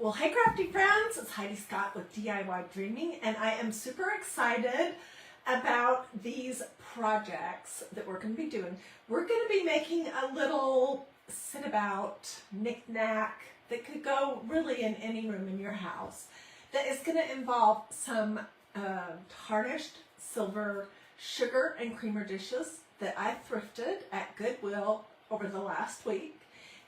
Well, hey crafty friends, it's Heidi Scott with DIY Dreaming, and I am super excited about these projects that we're going to be doing. We're going to be making a little sit-about knick-knack that could go really in any room in your house that is going to involve some tarnished silver sugar and creamer dishes that I thrifted at Goodwill over the last week.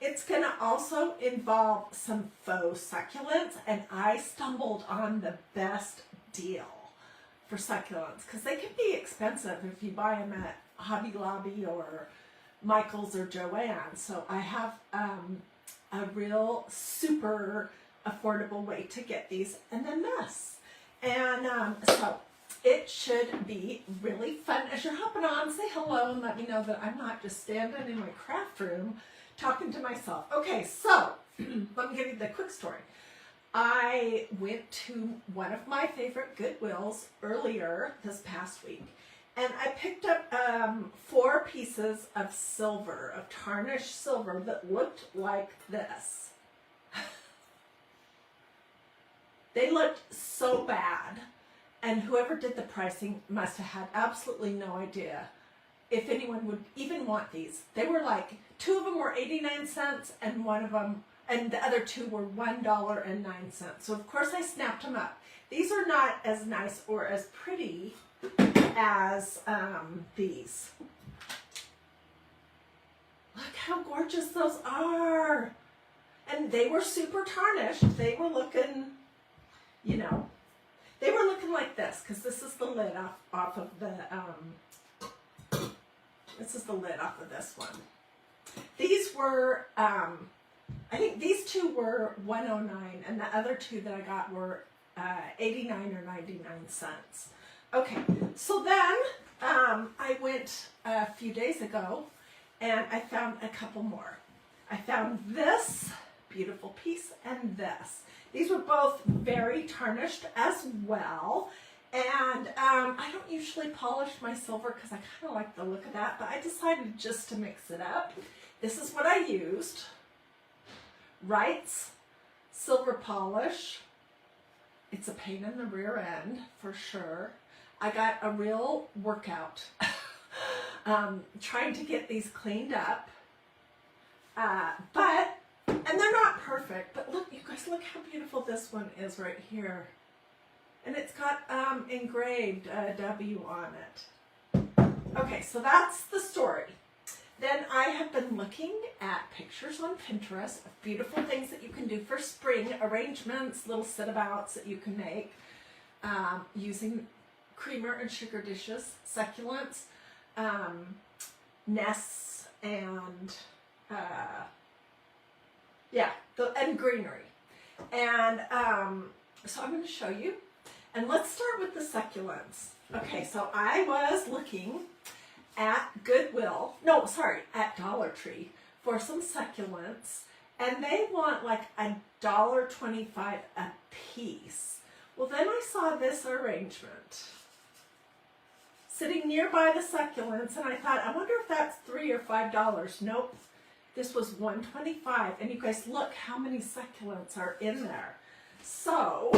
It's going to also involve some faux succulents, and I stumbled on the best deal for succulents because they can be expensive if you buy them at Hobby Lobby or Michael's or Joann. So I have a real super affordable way to get these, and then this. And so it should be really fun. As you're hopping on, say hello and let me know that I'm not just standing in my craft room talking to myself. Okay, so let me give you the quick story. I went to one of my favorite Goodwills earlier this past week, and I picked up 4 pieces of silver, of tarnished silver that looked like this. They looked so bad, and whoever did the pricing must have had absolutely no idea if anyone would even want these. They were like, 2 of them were 89 cents and one of them, and the other 2 were $1.09. So of course I snapped them up. These are not as nice or as pretty as these. Look how gorgeous those are. And they were super tarnished. They were looking, you know, they were looking like this, because this is the lid off of the, this is the lid off of this one. These were, I think these 2 were $1.09, and the other 2 that I got were 89 or 99 cents. Okay, so then I went a few days ago, and I found a couple more. I found this beautiful piece and this. These were both very tarnished as well. And I don't usually polish my silver because I kind of like the look of that, but I decided just to mix it up. This is what I used. Wright's silver polish. It's a pain in the rear end for sure. I got a real workout trying to get these cleaned up. And they're not perfect, but look, you guys, look how beautiful this one is right here. And it's got engraved W on it. Okay, so that's the story. Then I have been looking at pictures on Pinterest of beautiful things that you can do for spring arrangements, little sit-abouts that you can make using creamer and sugar dishes, succulents, nests, and and greenery. And so I'm going to show you. And let's start with the succulents. Okay, so I was looking at Goodwill, at Dollar Tree for some succulents, and they want like $1.25 a piece. Well, then I saw this arrangement sitting nearby the succulents, and I thought, I wonder if that's $3 or $5. Nope, this was $1.25, and you guys look how many succulents are in there. So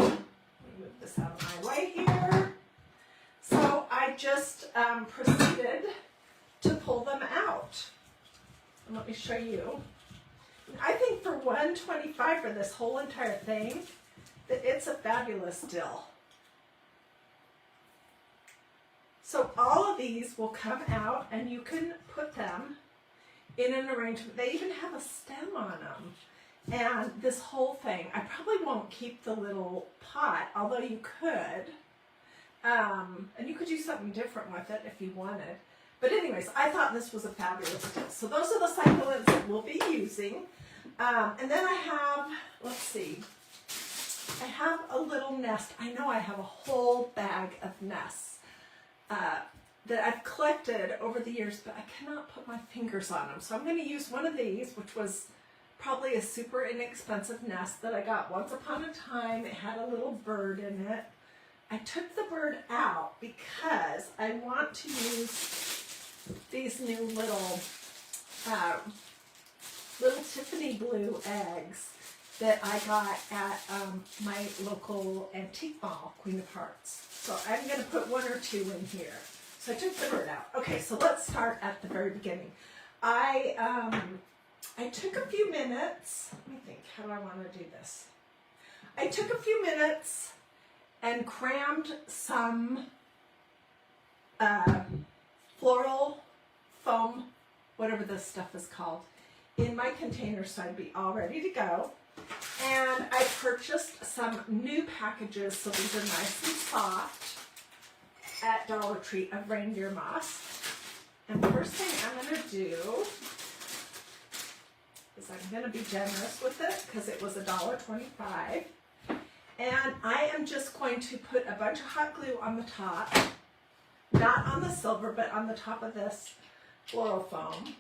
move this out of my way here. So I just proceeded to pull them out. And let me show you. I think for $1.25 for this whole entire thing, that it's a fabulous deal. So all of these will come out, and you can put them in an arrangement. They even have a stem on them. And this whole thing, I probably won't keep the little pot, although you could. And you could do something different with it if you wanted. But anyways, I thought this was a fabulous deal. So those are the succulents that we'll be using. And then I have, let's see, I have a little nest. I know I have a whole bag of nests that I've collected over the years, but I cannot put my fingers on them. So I'm going to use one of these, which was probably a super inexpensive nest that I got once upon a time. It had a little bird in it. I took the bird out because I want to use these new little Tiffany blue eggs that I got at my local antique mall, Queen of Hearts. So I'm going to put one or two in here. So I took the bird out. Okay, so let's start at the very beginning. I took a few minutes. Let me think, how do I want to do this? I took a few minutes and crammed some floral foam, whatever this stuff is called, in my container so I'd be all ready to go. And I purchased some new packages, so these are nice and soft, at Dollar Tree of reindeer moss. And the first thing I'm going to do is I'm going to be generous with it because it was $1.25. And I am just going to put a bunch of hot glue on the top, not on the silver, but on the top of this floral foam.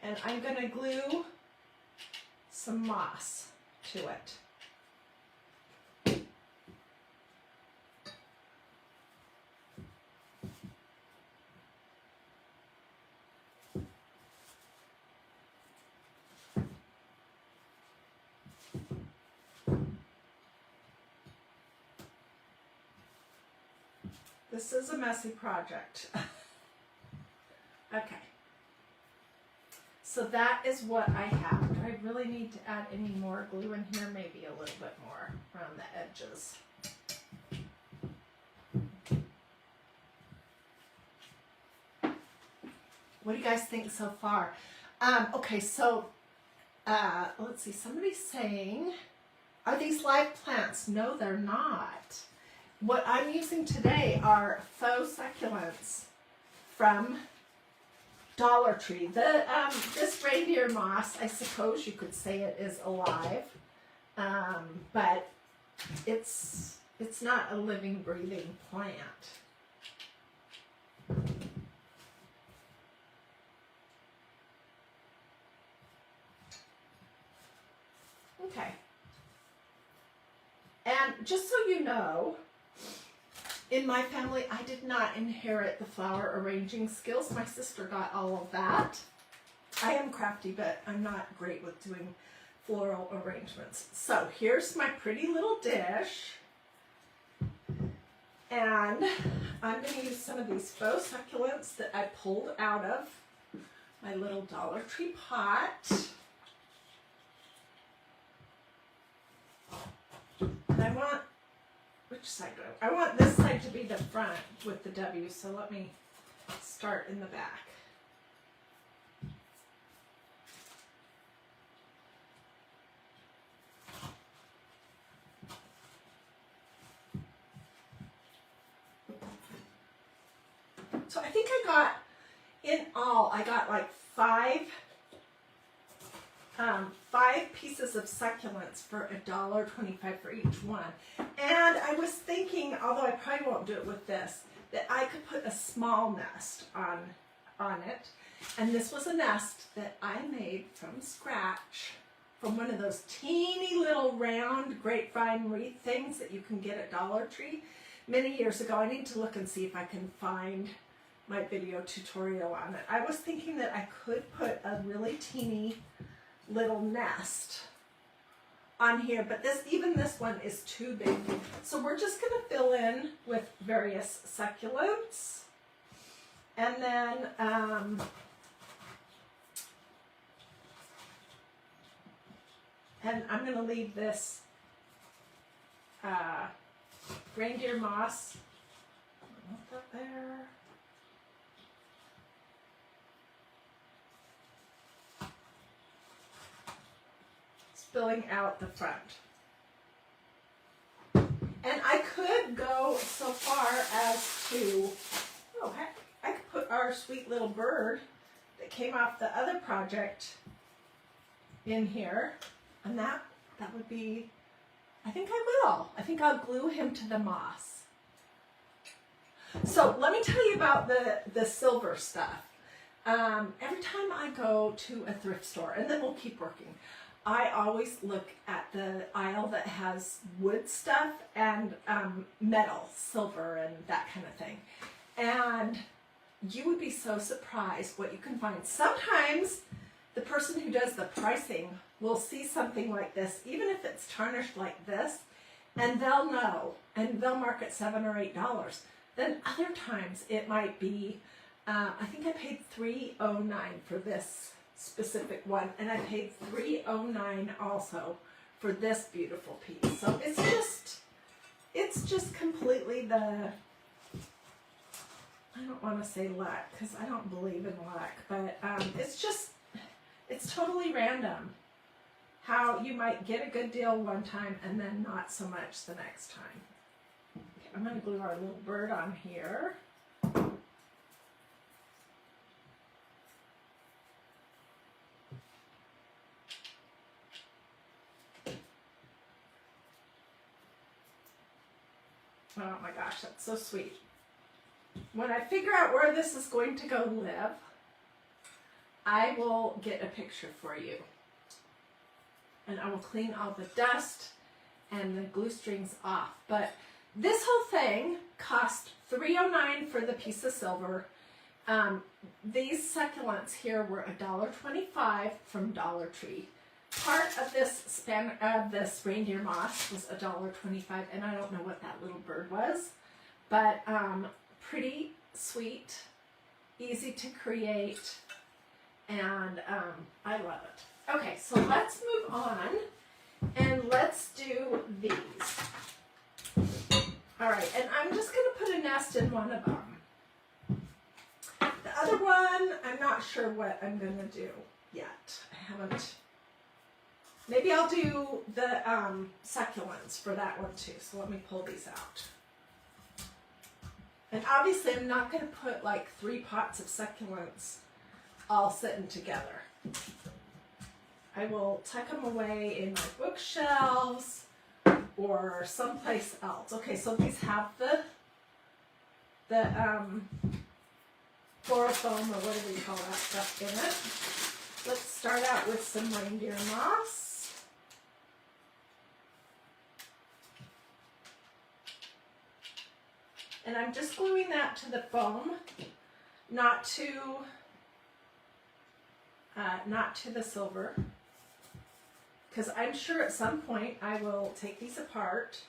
And I'm going to glue some moss to it. This is a messy project. Okay. So that is what I have. Do I really need to add any more glue in here? Maybe a little bit more around the edges. What do you guys think so far? Okay, so let's see. Somebody's saying, are these live plants? No, they're not. What I'm using today are Faux Succulents from Dollar Tree. This reindeer moss, I suppose you could say it is alive, but it's not a living, breathing plant. Okay. And just so you know, in my family, I did not inherit the flower arranging skills. My sister got all of that. I am crafty, but I'm not great with doing floral arrangements. So here's my pretty little dish. And I'm going to use some of these faux succulents that I pulled out of my little Dollar Tree pot. And I want, which side do I want this side to be the front with the W, so let me start in the back. So I think I got, in all, I got like five pieces of succulents for $1.25 for each one. And I was thinking, although I probably won't do it with this, that I could put a small nest on it. And this was a nest that I made from scratch from one of those teeny little round grapevine wreath things that you can get at Dollar Tree many years ago. I need to look and see if I can find my video tutorial on it. I was thinking that I could put a really teeny little nest on here, but even this one is too big. So we're just going to fill in with various succulents, and then and I'm going to leave this reindeer moss. Put that there. Spilling out the front. And I could go so far as to, oh heck, I could put our sweet little bird that came off the other project in here, and that would be, I think I will. I think I'll glue him to the moss. So let me tell you about the silver stuff. Every time I go to a thrift store, and then we'll keep working, I always look at the aisle that has wood stuff and metal, silver, and that kind of thing. And you would be so surprised what you can find. Sometimes the person who does the pricing will see something like this, even if it's tarnished like this, and they'll know, and they'll mark it $7 or $8. Then other times it might be, I think I paid $3.09 for this specific one, and I paid $3.09 also for this beautiful piece. So it's just completely the, I don't want to say luck, because I don't believe in luck, but it's totally random how you might get a good deal one time and then not so much the next time. Okay, I'm going to glue our little bird on here. Oh my gosh, that's so sweet. When I figure out where this is going to go live, I will get a picture for you. And I will clean all the dust and the glue strings off. But this whole thing cost $3.09 for the piece of silver. These succulents here were $1.25 from Dollar Tree. Part of this reindeer moss was $1.25, and I don't know what that little bird was, but pretty sweet, easy to create, and I love it. Okay, so let's move on and let's do these. All right, and I'm just going to put a nest in one of them. The other one, I'm not sure what I'm going to do yet. I haven't. Maybe I'll do the succulents for that one too. So let me pull these out. And obviously I'm not going to put like 3 pots of succulents all sitting together. I will tuck them away in my bookshelves or someplace else. Okay, so these have the chloroform, or what do we call that stuff in it. Let's start out with some reindeer moss. And I'm just gluing that to the foam, not to the silver, because I'm sure at some point I will take these apart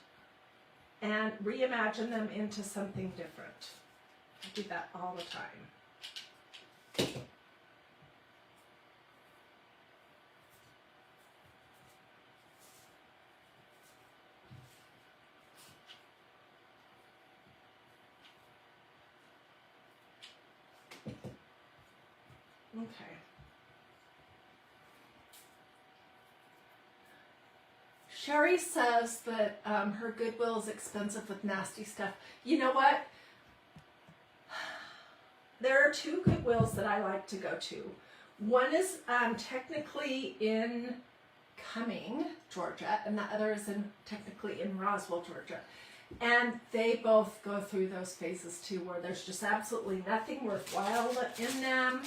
and reimagine them into something different. I do that all the time. Okay. Sherry says that her Goodwill is expensive with nasty stuff. You know what? There are 2 Goodwills that I like to go to. One is technically in Cumming, Georgia, and the other is technically in Roswell, Georgia. And they both go through those phases too, where there's just absolutely nothing worthwhile in them.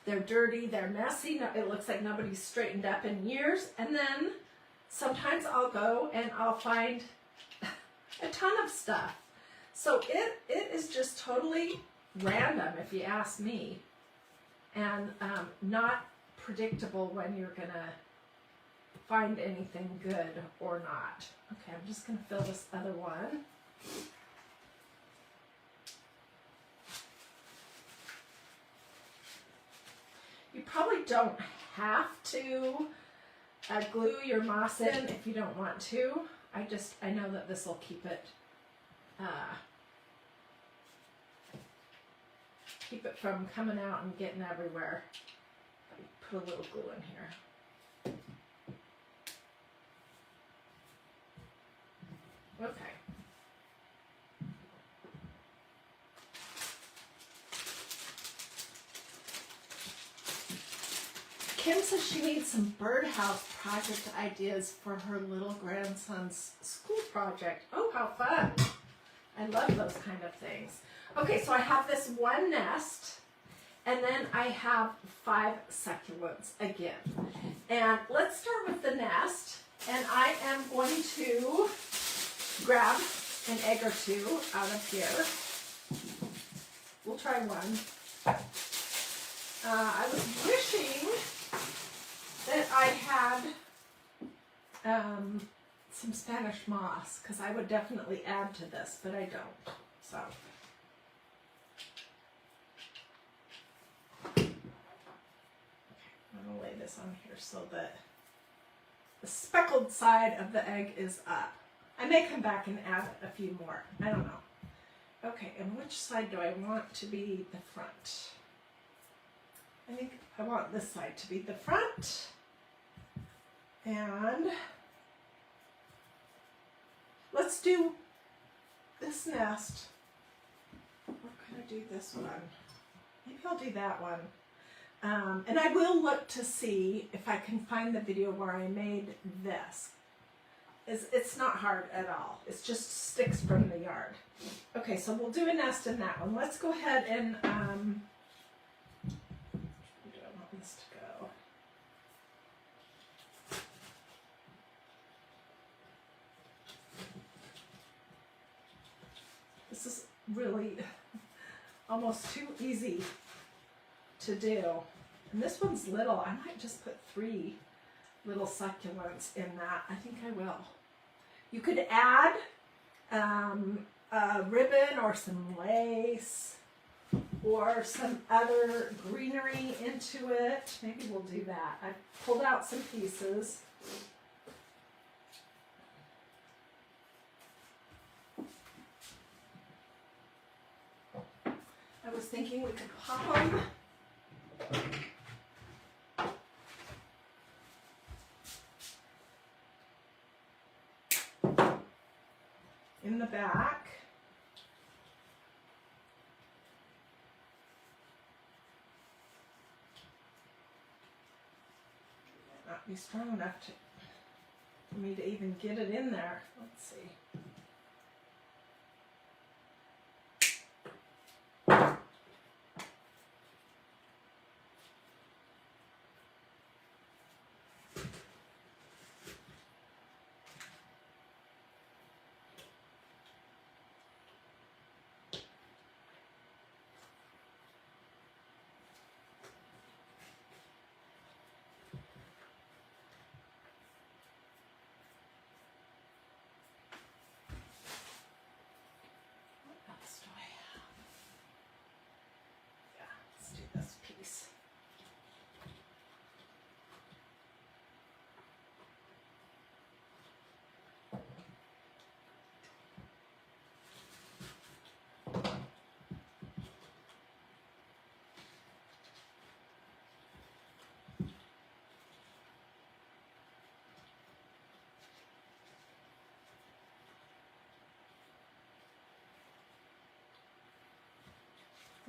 They're dirty, they're messy, it looks like nobody's straightened up in years. And then sometimes I'll go and I'll find a ton of stuff. So it is just totally random, if you ask me, and not predictable when you're gonna find anything good or not. Okay, I'm just gonna fill this other one. You probably don't have to glue your moss in if you don't want to. I know that this will keep it from coming out and getting everywhere. Put a little glue in here. Okay. Kim says she needs some birdhouse project ideas for her little grandson's school project. Oh, how fun. I love those kind of things. Okay, so I have this one nest, and then I have 5 succulents again. And let's start with the nest, and I am going to grab an egg or 2 out of here. We'll try one. I was wishing I had some Spanish moss, because I would definitely add to this, but I don't. So. Okay, I'm going to lay this on here so that the speckled side of the egg is up. I may come back and add a few more. I don't know. Okay, and which side do I want to be the front? I think I want this side to be the front. And let's do this nest. Or could I do this one? Maybe I'll do that one. And I will look to see if I can find the video where I made this. It's not hard at all. It's just sticks from the yard. Okay, so we'll do a nest in that one. Let's go ahead and where do I want this to go? This is really almost too easy to do. And this one's little. I might just put 3 little succulents in that. I think I will. You could add a ribbon or some lace or some other greenery into it. Maybe we'll do that. I pulled out some pieces. I was thinking we could pop them in the back. Might not be strong enough for me to even get it in there. Let's see.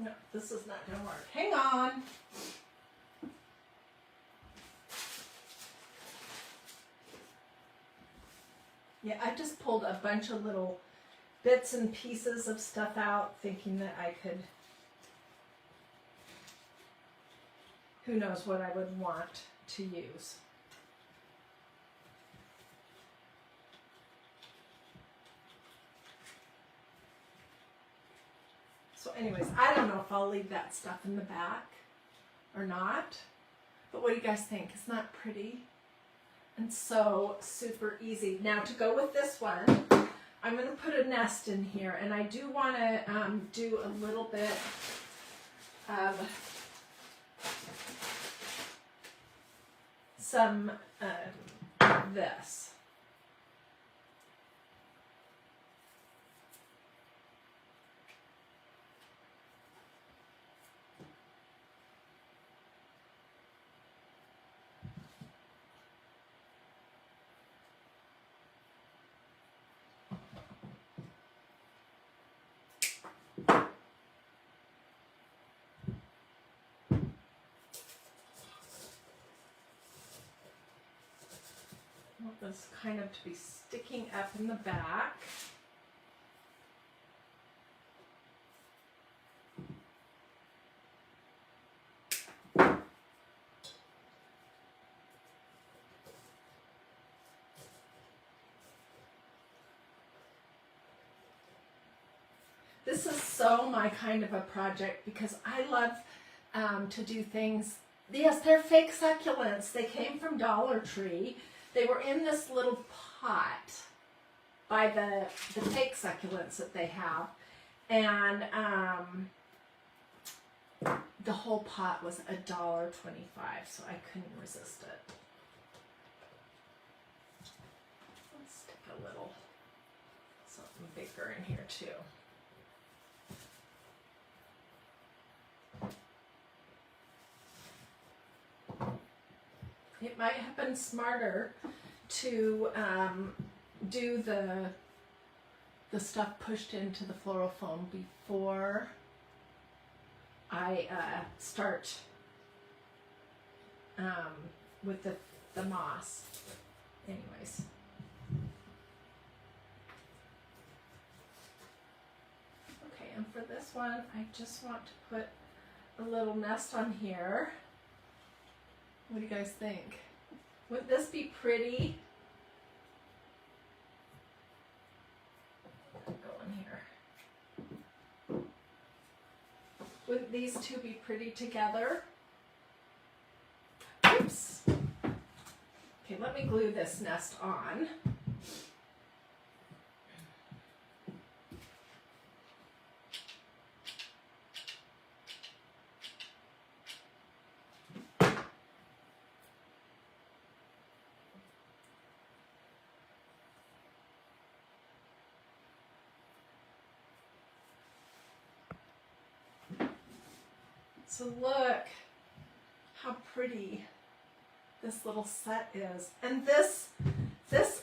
No, this is not going to work. Hang on. Yeah, I just pulled a bunch of little bits and pieces of stuff out, thinking that I could, who knows what I would want to use. So anyways, I don't know if I'll leave that stuff in the back or not, but what do you guys think? Isn't that pretty? And so super easy. Now to go with this one, I'm going to put a nest in here, and I do want to do a little bit of some this. I want this kind of to be sticking up in the back. This is so my kind of a project because I love to do things Yes, they're fake succulents. They came from Dollar Tree. They were in this little pot by the fake succulents that they have. And the whole pot was $1.25, so I couldn't resist it. Let's stick a little something bigger in here too. It might have been smarter to do the stuff pushed into the floral foam before I start with the moss. Anyways. Okay, and for this one, I just want to put a little nest on here. What do you guys think? Would this be pretty? Go in here. Wouldn't these two be pretty together? Oops. Okay, let me glue this nest on. So look how pretty this little set is. And this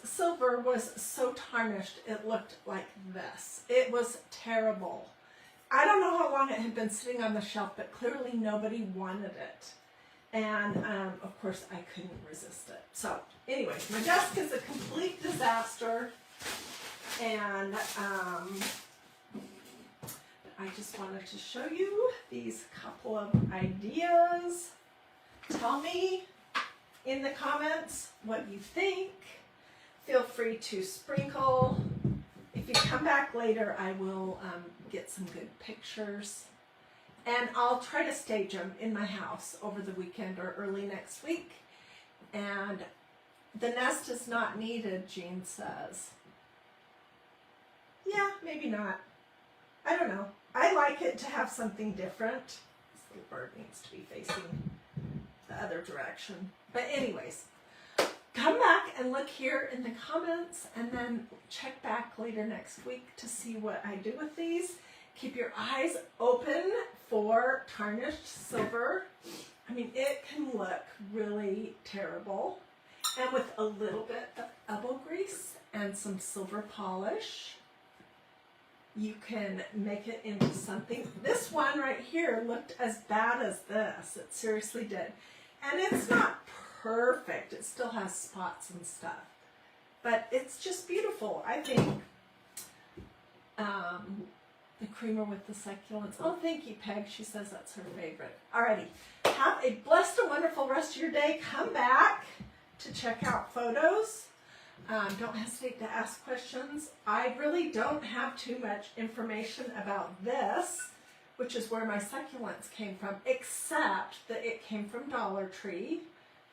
silver was so tarnished, it looked like this. It was terrible. I don't know how long it had been sitting on the shelf, but clearly nobody wanted it. And of course I couldn't resist it. So anyway, my desk is a complete disaster. And I just wanted to show you these couple of ideas. Tell me in the comments what you think. Feel free to sprinkle. If you come back later, I will get some good pictures. And I'll try to stage them in my house over the weekend or early next week. And the nest is not needed, Jean says. Yeah, maybe not. I don't know. I like it to have something different. This little bird needs to be facing the other direction. But anyways, come back and look here in the comments and then check back later next week to see what I do with these. Keep your eyes open for tarnished silver. I mean, it can look really terrible. And with a little bit of elbow grease and some silver polish, you can make it into something. This one right here looked as bad as this. It seriously did. And it's not perfect. It still has spots and stuff. But it's just beautiful. I think the creamer with the succulents. Oh, thank you, Peg. She says that's her favorite. Alrighty. Have a blessed and wonderful rest of your day. Come back to check out photos. Don't hesitate to ask questions. I really don't have too much information about this, which is where my succulents came from, except that it came from Dollar Tree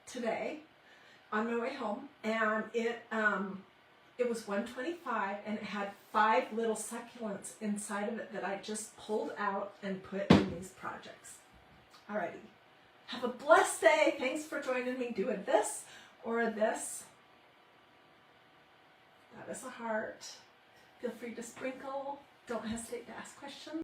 today on my way home, and it was $1.25, and it had 5 little succulents inside of it that I just pulled out and put in these projects. Alrighty. Have a blessed day. Thanks for joining me. Do a this or a this. That is a heart. Feel free to sprinkle. Don't hesitate to ask questions.